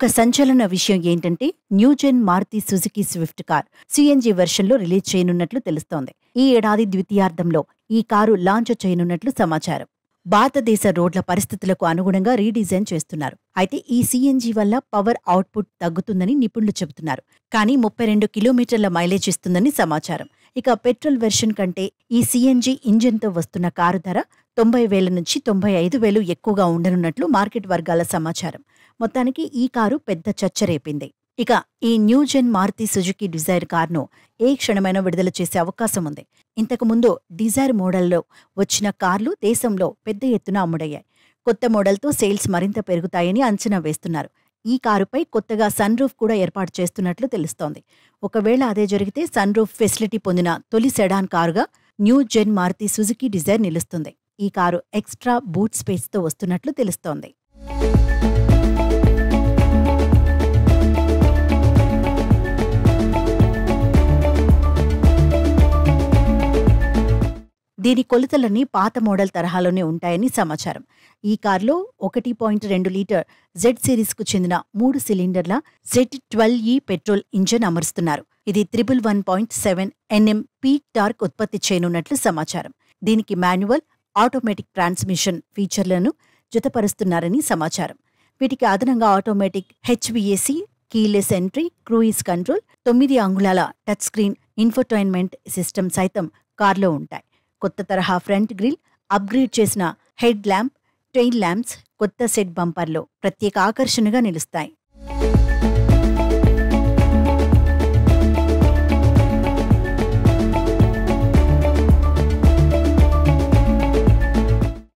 ఒక సంచలన విషయం ఏంటంటే new gen Maruti Suzuki Swift car CNG వెర్షన్లో రిలీజ్ చేయనున్నట్లు తెలుస్తోంది. ఈ ఏడాది ద్వితీయార్థంలో ఈ కారు లాంచ్ చేయనున్నట్లు సమాచారం. భారతదేశ రోడ్ల పరిస్థితులకు అనుగుణంగా రీడిజైన్ చేస్తున్నారు. అయితే ఈ సిఎన్జి వల్ల పవర్ అవుట్పుట్ తగ్గుతుందని నిపుణులు చెబుతున్నారు. కానీ 32 కిలోమీటర్ల మైలేజ్ ఇస్తుందని సమాచారం. ఇక పెట్రోల్ వెర్షన్ కంటే ఈ సిఎన్జి ఇంజన్తో వస్తున్న కారు ధర 90,000 నుంచి 95,000 ఎక్కువగా ఉండనున్నట్లు మార్కెట్ వర్గాల సమాచారం. మొత్తానికి ఈ కారు పెద్ద చర్చ రేపింది. ఇక ఈ న్యూజెన్ మారుతి సుజుకి డిజైర్ కార్ను ఏ క్షణమైనా విడుదల చేసే అవకాశం ఉంది. ఇంతకుముందు డిజైర్ మోడల్లో వచ్చిన కార్లు దేశంలో పెద్ద ఎత్తున అమ్ముడయ్యాయి. కొత్త మోడల్తో సేల్స్ మరింత పెరుగుతాయని అంచనా వేస్తున్నారు. ఈ కారుపై కొత్తగా సన్ రూఫ్ కూడా ఏర్పాటు చేస్తున్నట్లు తెలుస్తోంది. ఒకవేళ అదే జరిగితే సన్ రూఫ్ ఫెసిలిటీ పొందిన తొలి sedan కారుగా Newgen Maruti Suzuki Dzire నిలుస్తుంది. ఈ కారు ఎక్స్ట్రా బూట్ స్పేస్తో వస్తున్నట్లు తెలుస్తోంది. దీని కొలతలన్నీ పాత మోడల్ తరహాలోనే ఉంటాయని సమాచారం. ఈ కార్లో 1.2 లీటర్ జెడ్ సిరీస్కు చెందిన 3 సిలిండర్ల Z12E పెట్రోల్ ఇంజన్ అమరుస్తున్నారు. ఇది 111.7 Nm పీక్ టార్క్ ఉత్పత్తి చేయనున్నట్లు సమాచారం. దీనికి మాన్యువల్, ఆటోమేటిక్ ట్రాన్స్మిషన్ ఫీచర్లను జతపరుస్తున్నారని సమాచారం. వీటికి అదనంగా automatic HVAC, keyless entry, cruise control, 9 అంగుళాల టచ్ స్క్రీన్ ఇన్ఫోటైన్మెంట్ సిస్టమ్ సైతం కార్లో ఉంటాయి. కొత్త తరహా ఫ్రంట్ గ్రిల్, అప్గ్రేడ్ చేసిన హెడ్ ల్యాంప్, టెయిల్ ల్యాంప్స్, కొత్త సెట్ బంపర్లో ప్రత్యేక ఆకర్షణగా నిలుస్తాయి.